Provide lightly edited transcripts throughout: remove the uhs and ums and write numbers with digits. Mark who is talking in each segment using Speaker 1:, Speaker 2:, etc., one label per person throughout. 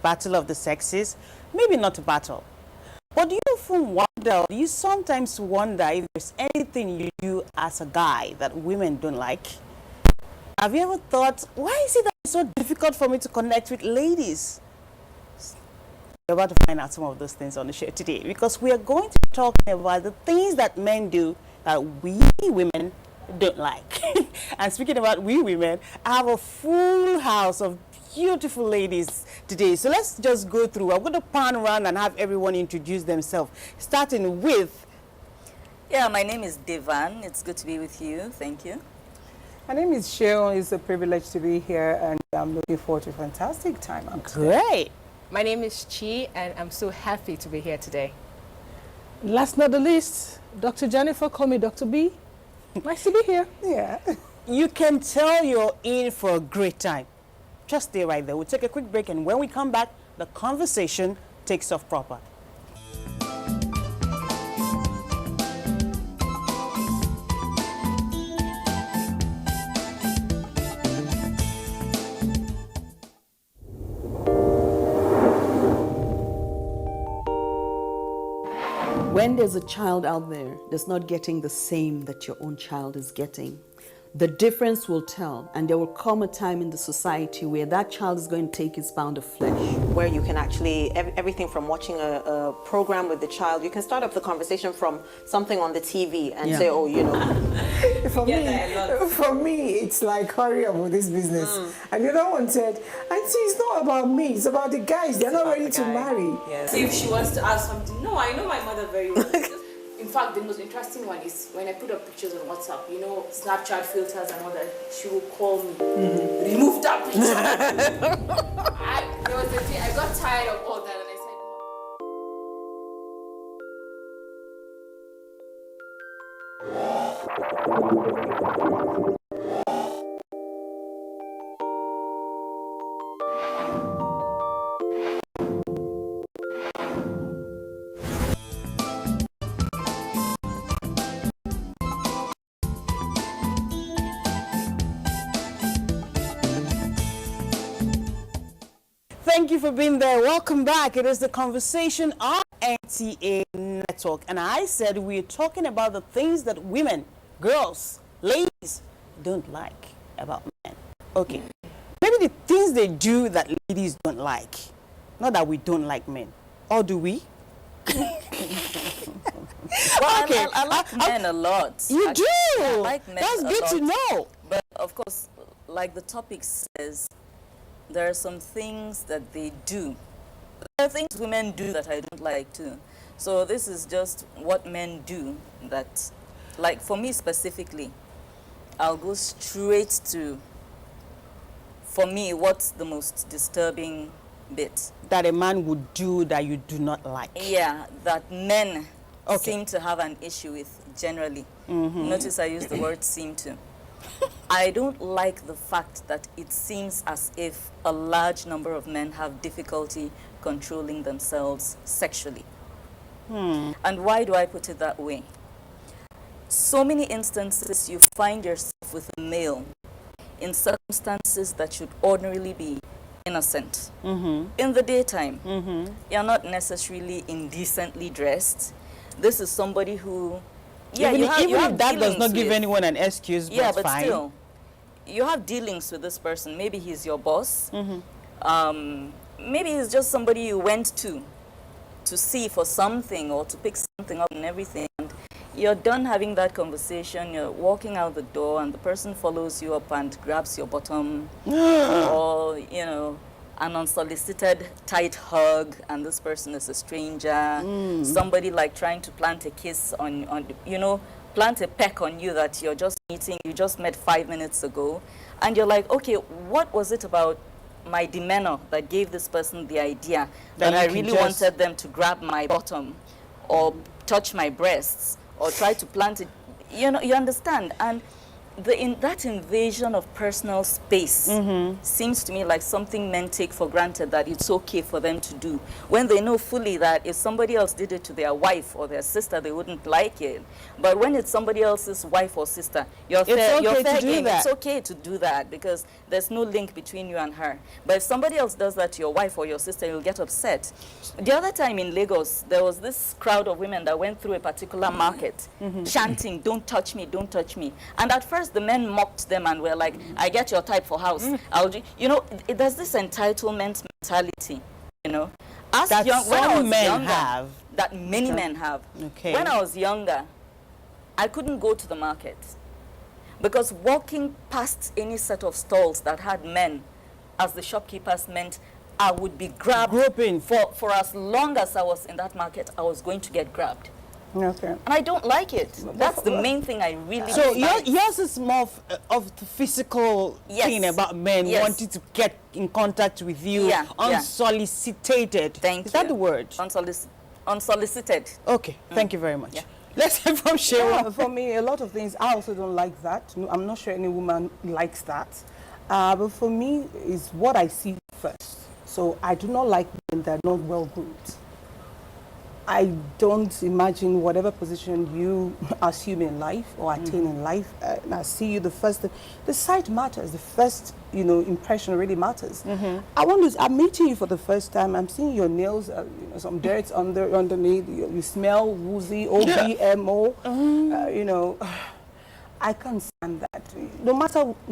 Speaker 1: battle of the sexes. Maybe not a battle. But do you often wonder, do you sometimes wonder if there's anything you do as a guy that women don't like? Have you ever thought, why is it that it's so difficult for me to connect with ladies? We're about to find out some of those things on the show today, because we are going to be talking about the things that men do that we women don't like. And speaking about we women, I have a full house of beautiful ladies today. So let's just go through. I'm going to pan around and have everyone introduce themselves, starting with...
Speaker 2: Yeah, my name is Devan. It's good to be with you. Thank you.
Speaker 3: My name is Cheryl. It's a privilege to be here, and I'm looking forward to a fantastic time.
Speaker 1: Great.
Speaker 4: My name is Chi, and I'm so happy to be here today.
Speaker 5: Last but not the least, Dr. Jennifer, call me Dr. B. Nice to be here.
Speaker 3: Yeah.
Speaker 1: You can tell you're in for a great time. Just stay right there. We'll take a quick break, and when we come back, the conversation takes off proper.
Speaker 6: When there's a child out there that's not getting the same that your own child is getting, the difference will tell, and there will come a time in the society where that child is going to take its pound of flesh.
Speaker 7: Where you can actually, everything from watching a program with the child, you can start up the conversation from something on the TV and say, oh, you know.
Speaker 3: For me, it's like, hurry up with this business. And the other one said, Auntie, it's not about me, it's about the guys. They're not ready to marry.
Speaker 8: Yes. If she wants to ask something, no, I know my mother very well. In fact, the most interesting one is when I put up pictures on WhatsApp, you know, Snapchat filters and all that, she will call me, remove that picture. There was a day I got tired of all that and I said,
Speaker 1: Thank you for being there. Welcome back. It is the conversation on NTA Network. And I said we're talking about the things that women, girls, ladies don't like about men. Okay. Maybe the things they do that ladies don't like. Not that we don't like men. Or do we?
Speaker 2: Well,
Speaker 1: Okay.
Speaker 2: I like men a lot.
Speaker 1: You
Speaker 2: Actually,
Speaker 1: do?
Speaker 2: I like men
Speaker 1: That's
Speaker 2: a
Speaker 1: good to
Speaker 2: lot.
Speaker 1: know.
Speaker 2: But of course, like the topic says, there are some things that they do. There are things women do that I don't like too. So this is just what men do that, like for me specifically, I'll go straight to, for me, what's the most disturbing bit?
Speaker 1: That a man would do that you do not like.
Speaker 2: Yeah, that men seem to have an issue with generally. Notice I use the word seem to. I don't like the fact that it seems as if a large number of men have difficulty controlling themselves sexually. And why do I put it that way? So many instances you find yourself with a male in circumstances that should ordinarily be innocent. In the daytime, you're not necessarily indecently dressed. This is somebody who, yeah,
Speaker 1: even
Speaker 2: you have
Speaker 1: if that does not
Speaker 2: dealings
Speaker 1: give
Speaker 2: with.
Speaker 1: anyone an excuse,
Speaker 2: Yeah,
Speaker 1: that's
Speaker 2: but
Speaker 1: fine.
Speaker 2: still, you have dealings with this person. Maybe he's your boss. Maybe he's just somebody you went to see for something or to pick something up and everything. And you're done having that conversation, you're walking out the door and the person follows you up and grabs your bottom or, you know, an unsolicited tight hug, and this person is a stranger. Somebody like trying to plant a kiss on, you know, plant a peck on you that you're just meeting, you just met 5 minutes ago, and you're like, okay, what was it about my demeanor that gave this person the idea that I really wanted them to grab my bottom or touch my breasts or try to plant it? You know, you understand? And that invasion of personal space seems to me like something men take for granted that it's okay for them to do, when they know fully that if somebody else did it to their wife or their sister, they wouldn't like it. But when it's somebody else's wife or sister, you're fair game. It's okay to do that because there's no link between you and her. But if somebody else does that to your wife or your sister, you'll get upset. The other time in Lagos, there was this crowd of women that went through a particular market chanting, "Don't touch me, don't touch me." And at first, the men mocked them and were like, "I get your type for house." You know, there's this entitlement mentality, you know.
Speaker 1: That
Speaker 2: when I was
Speaker 1: men
Speaker 2: younger,
Speaker 1: have.
Speaker 2: that many men have.
Speaker 1: Okay.
Speaker 2: When I was younger, I couldn't go to the market because walking past any set of stalls that had men as the shopkeepers meant I would be grabbed.
Speaker 1: Groping.
Speaker 2: For as long as I was in that market, I was going to get grabbed.
Speaker 1: Okay.
Speaker 2: And I don't like it. That's the main thing I really
Speaker 1: So
Speaker 2: dislike.
Speaker 1: yours is more of the physical
Speaker 2: Yes.
Speaker 1: thing about men
Speaker 2: Yes.
Speaker 1: wanting to get in contact with you,
Speaker 2: Yeah, yeah.
Speaker 1: unsolicited.
Speaker 2: Thank
Speaker 1: Is
Speaker 2: you.
Speaker 1: that the word?
Speaker 2: Unsolicited.
Speaker 1: Okay, thank you very much.
Speaker 2: Yeah.
Speaker 1: Let's hear from Shewa.
Speaker 9: Yeah, for me, a lot of things, I also don't like that. No, I'm not sure any woman likes that. But for me, it's what I see first. So I do not like women that are not well groomed. I don't imagine whatever position you assume in life or attain in life, and I see you the sight matters, the first, impression really matters. I'm meeting you for the first time, I'm seeing your nails, some dirt underneath, you smell woozy, OBMO, I can't stand that, no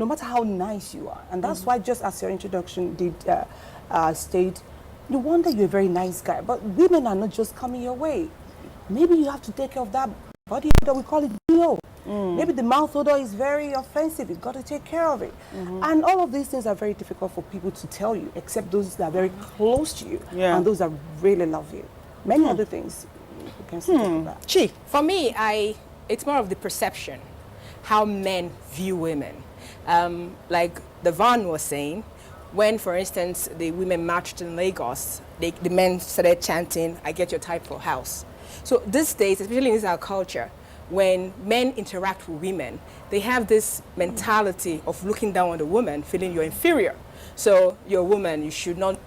Speaker 9: matter how nice you are. And that's why, just as your introduction did state, you wonder you're a very nice guy, but women are not just coming your way. Maybe you have to take care of that body odor, we call it BO. Maybe the mouth odor is very offensive, you've got to take care of it. And all of these things are very difficult for people to tell you, except those that are very close to you and those that really love you. Many other things you can see about.
Speaker 1: Chi.
Speaker 4: For me, it's more of the perception, how men view women. Like the Van was saying, when, for instance, the women marched in Lagos, the men started chanting, "I get your type for house." So these days, especially in our culture, when men interact with women, they have this mentality of looking down on the woman, feeling you're inferior. So you're a woman, you should not,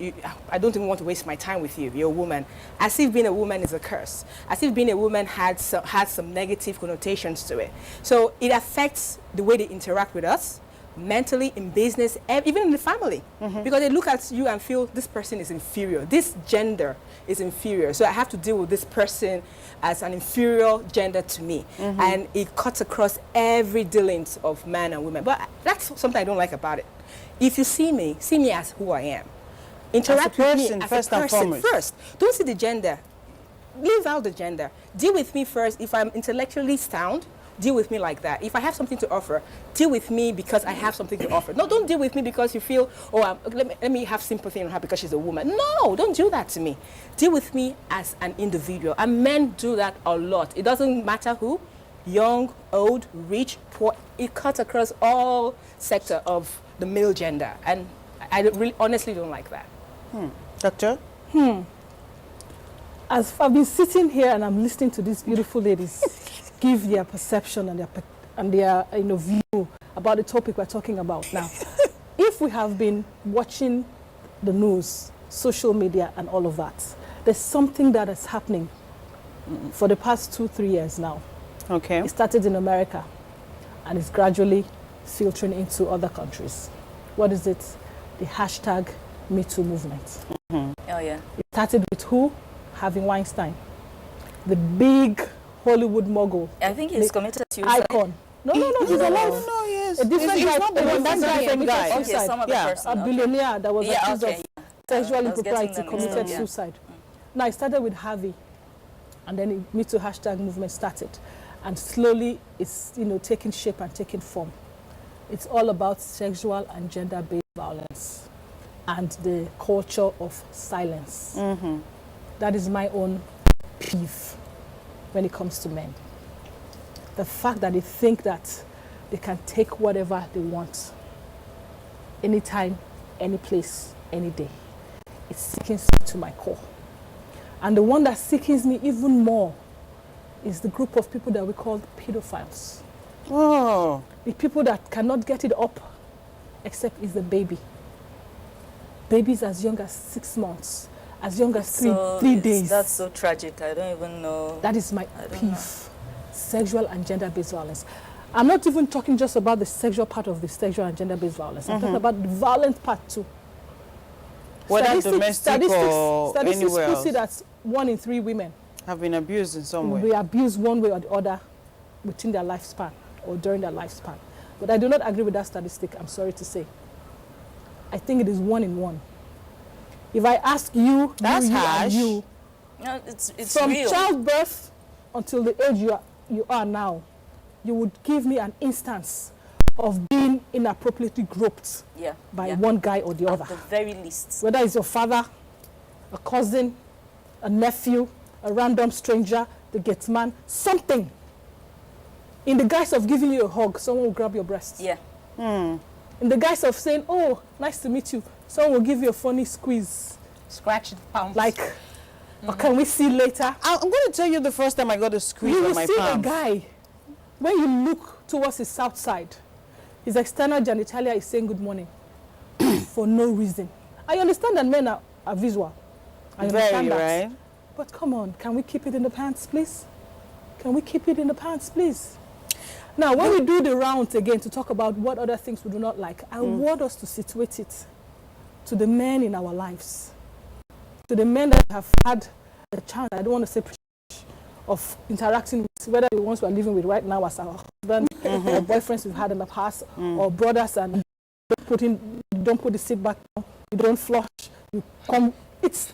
Speaker 4: I don't even want to waste my time with you, you're a woman. As if being a woman is a curse. As if being a woman had some negative connotations to it. So it affects the way they interact with us, mentally, in business, even in the family. Because they look at you and feel this person is inferior. This gender is inferior. So I have to deal with this person as an inferior gender to me. And it cuts across every dealings of man and women. But that's something I don't like about it. If you see me as who I am. Interact with me as
Speaker 1: first
Speaker 4: a
Speaker 1: and
Speaker 4: person
Speaker 1: foremost.
Speaker 4: first. Don't see the gender. Leave out the gender. Deal with me first. If I'm intellectually sound, deal with me like that. If I have something to offer, deal with me because I have something to offer. No, don't deal with me because you feel, let me have sympathy on her because she's a woman. No, don't do that to me. Deal with me as an individual. And men do that a lot. It doesn't matter who, young, old, rich, poor. It cuts across all sector of the male gender. And I really honestly don't like that.
Speaker 1: Doctor?
Speaker 5: As I've been sitting here and I'm listening to these beautiful ladies give their perception and their view about the topic we're talking about now. If we have been watching the news, social media and all of that, there's something that is happening for the past 2-3 years now.
Speaker 1: Okay.
Speaker 5: It started in America and it's gradually filtering into other countries. What is it? The hashtag #MeToo movement.
Speaker 2: Oh, yeah.
Speaker 5: It started with who? Harvey Weinstein, the big Hollywood mogul.
Speaker 2: I think he's committed suicide.
Speaker 5: Icon. No, he's alive.
Speaker 1: No, yes.
Speaker 5: A different
Speaker 1: He's
Speaker 5: guy.
Speaker 1: not the one, that's a different guy.
Speaker 2: Okay, some other person.
Speaker 5: A
Speaker 2: Okay.
Speaker 5: billionaire that was
Speaker 2: Yeah,
Speaker 5: accused
Speaker 2: okay,
Speaker 5: of
Speaker 2: yeah.
Speaker 5: sexual
Speaker 2: I was getting
Speaker 5: impropriety
Speaker 2: them
Speaker 5: committed
Speaker 2: mixed up, yeah.
Speaker 5: suicide. Now, it started with Harvey, and then the #MeToo hashtag movement started. And slowly, it's taking shape and taking form. It's all about sexual and gender-based violence and the culture of silence. That is my own peeve when it comes to men. The fact that they think that they can take whatever they want, anytime, any place, any day. It sickens me to my core. And the one that sickens me even more is the group of people that we call pedophiles.
Speaker 1: Oh.
Speaker 5: The people that cannot get it up, except is the baby. Babies as young as 6 months, as young as three days.
Speaker 2: That's so tragic. I don't even know.
Speaker 5: That is my peeve. Sexual and gender-based violence. I'm not even talking just about the sexual part of the sexual and gender-based violence. I'm talking about the violent part too.
Speaker 1: Whether domestic or
Speaker 5: statistics
Speaker 1: anywhere else.
Speaker 5: see that 1 in 3 women
Speaker 1: Have been abused in some
Speaker 5: will
Speaker 1: way.
Speaker 5: be abused one way or the other within their lifespan or during their lifespan. But I do not agree with that statistic, I'm sorry to say. I think it is 1 in 1. If I ask you,
Speaker 1: That's
Speaker 5: you,
Speaker 1: harsh.
Speaker 5: and you,
Speaker 2: No, it's
Speaker 5: from
Speaker 2: real.
Speaker 5: childbirth until the age you are now, you would give me an instance of being inappropriately groped
Speaker 2: Yeah.
Speaker 5: by
Speaker 2: yeah.
Speaker 5: one guy or the other.
Speaker 2: At the very least.
Speaker 5: Whether it's your father, a cousin, a nephew, a random stranger, the gate man, something. In the guise of giving you a hug, someone will grab your breast.
Speaker 2: Yeah.
Speaker 5: In the guise of saying, oh, nice to meet you, someone will give you a funny squeeze.
Speaker 9: Scratch the palm.
Speaker 5: Like, or can we see later?
Speaker 1: I'm going to tell you the first time I got a squeeze
Speaker 5: You
Speaker 1: on
Speaker 5: will
Speaker 1: my
Speaker 5: see a
Speaker 1: palm.
Speaker 5: guy, when you look towards his south side, his external genitalia is saying good morning for no reason. I understand that men are visual. I understand
Speaker 1: Very,
Speaker 5: that.
Speaker 1: right?
Speaker 5: But come on, can we keep it in the pants, please? Can we keep it in the pants, please? Now, when we do the rounds again to talk about what other things we do not like, I want us to situate it to the men in our lives, to the men that have had the chance, I don't want to say of interacting with, whether the ones we're living with right now as our husband, or boyfriends we've had in the past, or brothers, and don't put the seat back, you don't flush, you come. It's